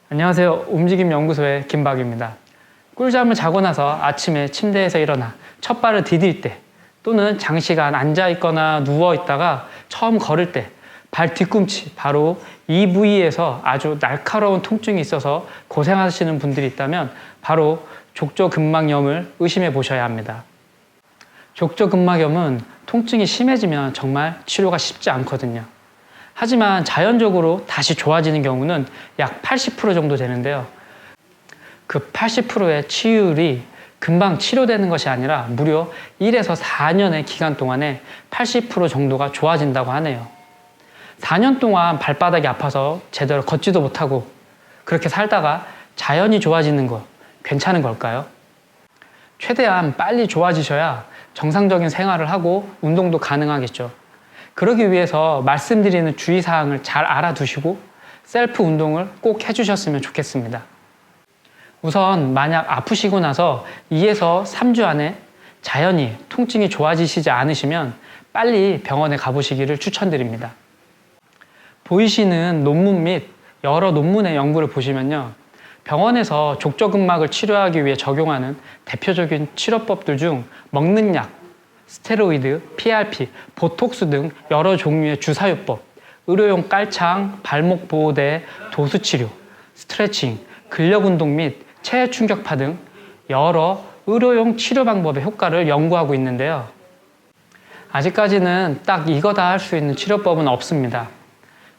안녕하세요. 움직임연구소의 김박입니다. 꿀잠을 자고 나서 아침에 침대에서 일어나 첫 발을 디딜 때, 또는 장시간 앉아있거나 누워있다가 처음 걸을 때 발 뒤꿈치, 바로 이 부위에서 아주 날카로운 통증이 있어서 고생하시는 분들이 있다면 바로 족저근막염을 의심해 보셔야 합니다. 족저근막염은 통증이 심해지면 정말 치료가 쉽지 않거든요. 하지만 자연적으로 다시 좋아지는 경우는 약 80% 정도 되는데요. 그 80%의 치유율이 금방 치료되는 것이 아니라 무려 1에서 4년의 기간 동안에 80% 정도가 좋아진다고 하네요. 4년 동안 발바닥이 아파서 제대로 걷지도 못하고 그렇게 살다가 자연히 좋아지는 거 괜찮은 걸까요? 최대한 빨리 좋아지셔야 정상적인 생활을 하고 운동도 가능하겠죠. 그러기 위해서 말씀드리는 주의사항을 잘 알아두시고 셀프 운동을 꼭 해주셨으면 좋겠습니다. 우선 만약 아프시고 나서 2에서 3주 안에 자연히 통증이 좋아지시지 않으시면 빨리 병원에 가보시기를 추천드립니다. 보이시는 논문 및 여러 논문의 연구를 보시면요, 병원에서 족저근막을 치료하기 위해 적용하는 대표적인 치료법들 중 먹는 약, 스테로이드, PRP, 보톡스 등 여러 종류의 주사요법, 의료용 깔창, 발목 보호대, 도수치료, 스트레칭, 근력운동 및 체해 충격파 등 여러 의료용 치료 방법의 효과를 연구하고 있는데요. 아직까지는 딱 이거다 할 수 있는 치료법은 없습니다.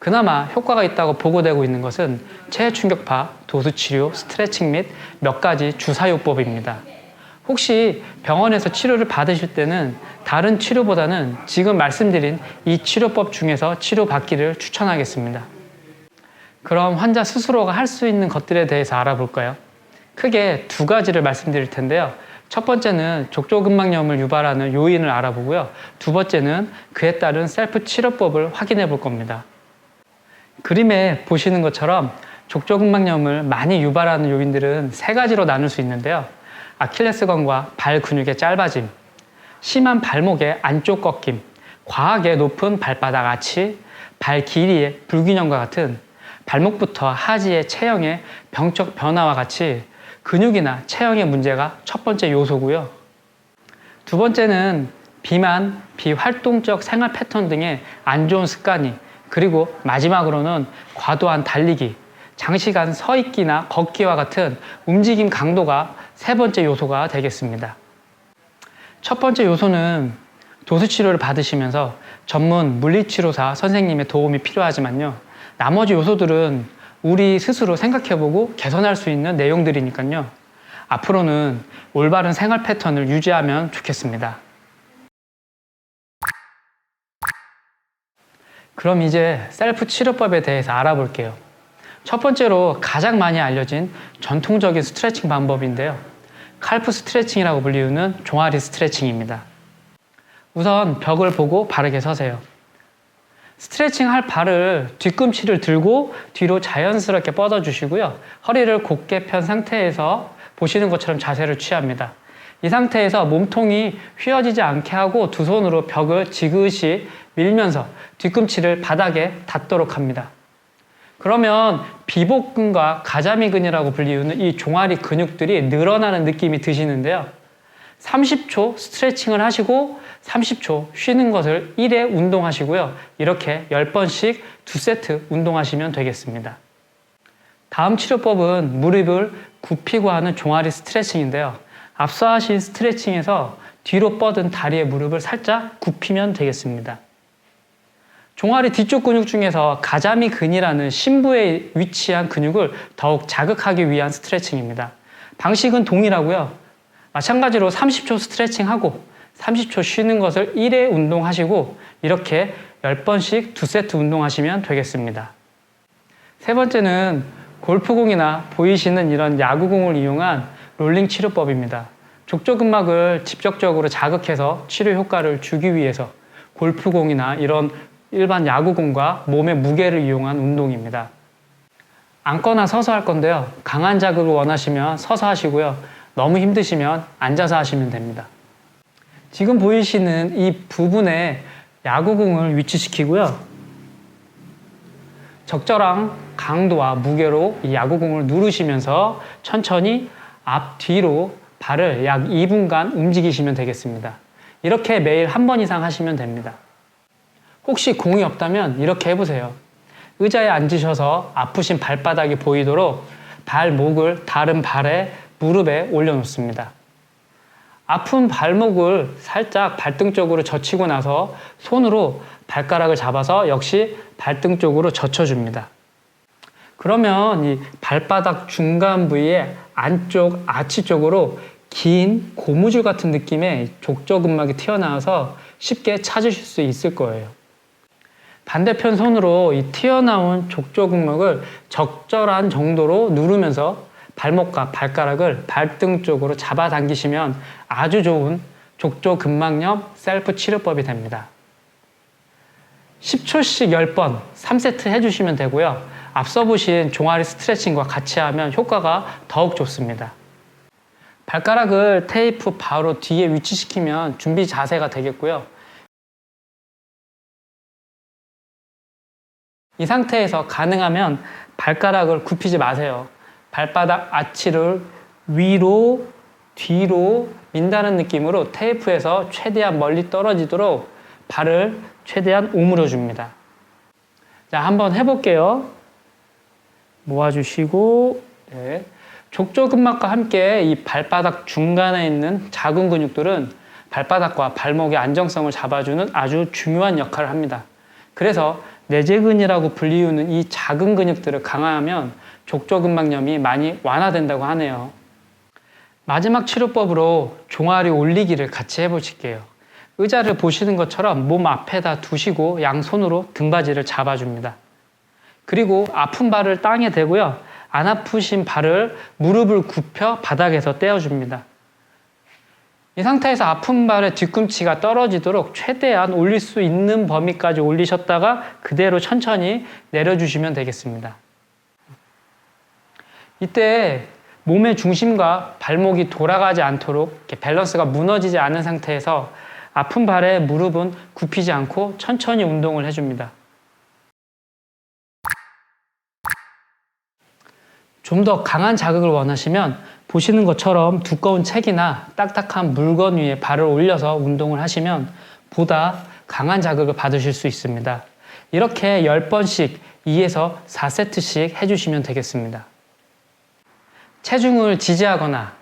그나마 효과가 있다고 보고되고 있는 것은 체해 충격파, 도수치료, 스트레칭 및 몇 가지 주사요법입니다. 혹시 병원에서 치료를 받으실 때는 다른 치료보다는 지금 말씀드린 이 치료법 중에서 치료받기를 추천하겠습니다. 그럼 환자 스스로가 할 수 있는 것들에 대해서 알아볼까요? 크게 두 가지를 말씀드릴 텐데요. 첫 번째는 족저근막염을 유발하는 요인을 알아보고요. 두 번째는 그에 따른 셀프 치료법을 확인해 볼 겁니다. 그림에 보시는 것처럼 족저근막염을 많이 유발하는 요인들은 세 가지로 나눌 수 있는데요. 아킬레스건과 발 근육의 짧아짐, 심한 발목의 안쪽 꺾임, 과하게 높은 발바닥 아치, 발 길이의 불균형과 같은 발목부터 하지의 체형의 병적 변화와 같이 근육이나 체형의 문제가 첫 번째 요소고요. 두 번째는 비만, 비활동적 생활 패턴 등의 안 좋은 습관이, 그리고 마지막으로는 과도한 달리기, 장시간 서 있기나 걷기와 같은 움직임 강도가 세 번째 요소가 되겠습니다. 첫 번째 요소는 도수치료를 받으시면서 전문 물리치료사 선생님의 도움이 필요하지만요. 나머지 요소들은 우리 스스로 생각해보고 개선할 수 있는 내용들이니까요. 앞으로는 올바른 생활 패턴을 유지하면 좋겠습니다. 그럼 이제 셀프 치료법에 대해서 알아볼게요. 첫 번째로 가장 많이 알려진 전통적인 스트레칭 방법인데요. 칼프 스트레칭이라고 불리우는 종아리 스트레칭입니다. 우선 벽을 보고 바르게 서세요. 스트레칭 할 발을 뒤꿈치를 들고 뒤로 자연스럽게 뻗어주시고요. 허리를 곧게 편 상태에서 보시는 것처럼 자세를 취합니다. 이 상태에서 몸통이 휘어지지 않게 하고 두 손으로 벽을 지그시 밀면서 뒤꿈치를 바닥에 닿도록 합니다. 그러면 비복근과 가자미근이라고 불리우는 이 종아리 근육들이 늘어나는 느낌이 드시는데요. 30초 스트레칭을 하시고 30초 쉬는 것을 1회 운동하시고요. 이렇게 10번씩 2세트 운동하시면 되겠습니다. 다음 치료법은 무릎을 굽히고 하는 종아리 스트레칭인데요. 앞서 하신 스트레칭에서 뒤로 뻗은 다리의 무릎을 살짝 굽히면 되겠습니다. 종아리 뒤쪽 근육 중에서 가자미근이라는 심부에 위치한 근육을 더욱 자극하기 위한 스트레칭입니다. 방식은 동일하고요. 마찬가지로 30초 스트레칭하고 30초 쉬는 것을 1회 운동하시고 이렇게 10번씩 2세트 운동하시면 되겠습니다. 세 번째는 골프공이나 보이시는 이런 야구공을 이용한 롤링 치료법입니다. 족저근막을 직접적으로 자극해서 치료 효과를 주기 위해서 골프공이나 이런 일반 야구공과 몸의 무게를 이용한 운동입니다. 앉거나 서서 할 건데요. 강한 자극을 원하시면 서서 하시고요. 너무 힘드시면 앉아서 하시면 됩니다. 지금 보이시는 이 부분에 야구공을 위치시키고요. 적절한 강도와 무게로 이 야구공을 누르시면서 천천히 앞뒤로 발을 약 2분간 움직이시면 되겠습니다. 이렇게 매일 한 번 이상 하시면 됩니다. 혹시 공이 없다면 이렇게 해보세요. 의자에 앉으셔서 아프신 발바닥이 보이도록 발목을 다른 발에 무릎에 올려놓습니다. 아픈 발목을 살짝 발등 쪽으로 젖히고 나서 손으로 발가락을 잡아서 역시 발등 쪽으로 젖혀줍니다. 그러면 이 발바닥 중간 부위의 안쪽 아치 쪽으로 긴 고무줄 같은 느낌의 족저근막이 튀어나와서 쉽게 찾으실 수 있을 거예요. 반대편 손으로 이 튀어나온 족저근막을 적절한 정도로 누르면서 발목과 발가락을 발등 쪽으로 잡아당기시면 아주 좋은 족저근막염 셀프 치료법이 됩니다. 10초씩 10번 3세트 해주시면 되고요. 앞서 보신 종아리 스트레칭과 같이 하면 효과가 더욱 좋습니다. 발가락을 테이프 바로 뒤에 위치시키면 준비 자세가 되겠고요. 이 상태에서 가능하면 발가락을 굽히지 마세요. 발바닥 아치를 위로, 뒤로 민다는 느낌으로 테이프에서 최대한 멀리 떨어지도록 발을 최대한 오므려 줍니다. 자, 한번 해볼게요. 모아주시고, 네. 족저근막과 함께 이 발바닥 중간에 있는 작은 근육들은 발바닥과 발목의 안정성을 잡아주는 아주 중요한 역할을 합니다. 그래서 내재근이라고 불리우는 이 작은 근육들을 강화하면 족저근막염이 많이 완화된다고 하네요. 마지막 치료법으로 종아리 올리기를 같이 해보실게요. 의자를 보시는 것처럼 몸 앞에다 두시고 양손으로 등받이를 잡아줍니다. 그리고 아픈 발을 땅에 대고요. 안 아프신 발을 무릎을 굽혀 바닥에서 떼어줍니다. 이 상태에서 아픈 발의 뒤꿈치가 떨어지도록 최대한 올릴 수 있는 범위까지 올리셨다가 그대로 천천히 내려주시면 되겠습니다. 이때 몸의 중심과 발목이 돌아가지 않도록 이렇게 밸런스가 무너지지 않은 상태에서 아픈 발의 무릎은 굽히지 않고 천천히 운동을 해줍니다. 좀 더 강한 자극을 원하시면 보시는 것처럼 두꺼운 책이나 딱딱한 물건 위에 발을 올려서 운동을 하시면 보다 강한 자극을 받으실 수 있습니다. 이렇게 10번씩 2에서 4세트씩 해주시면 되겠습니다. 체중을 지지하거나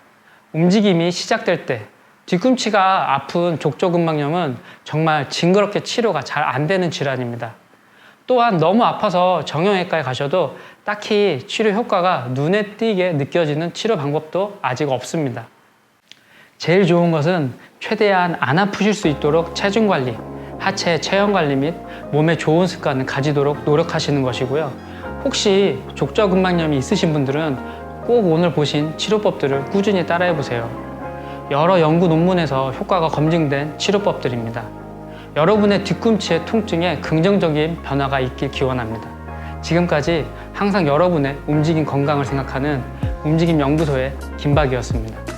움직임이 시작될 때 뒤꿈치가 아픈 족저근막염은 정말 징그럽게 치료가 잘 안 되는 질환입니다. 또한 너무 아파서 정형외과에 가셔도 딱히 치료 효과가 눈에 띄게 느껴지는 치료 방법도 아직 없습니다. 제일 좋은 것은 최대한 안 아프실 수 있도록 체중 관리, 하체 체형 관리 및 몸에 좋은 습관을 가지도록 노력하시는 것이고요. 혹시 족저근막염이 있으신 분들은 꼭 오늘 보신 치료법들을 꾸준히 따라해 보세요. 여러 연구 논문에서 효과가 검증된 치료법들입니다. 여러분의 뒤꿈치의 통증에 긍정적인 변화가 있길 기원합니다. 지금까지 항상 여러분의 움직임 건강을 생각하는 움직임연구소의 김박이었습니다.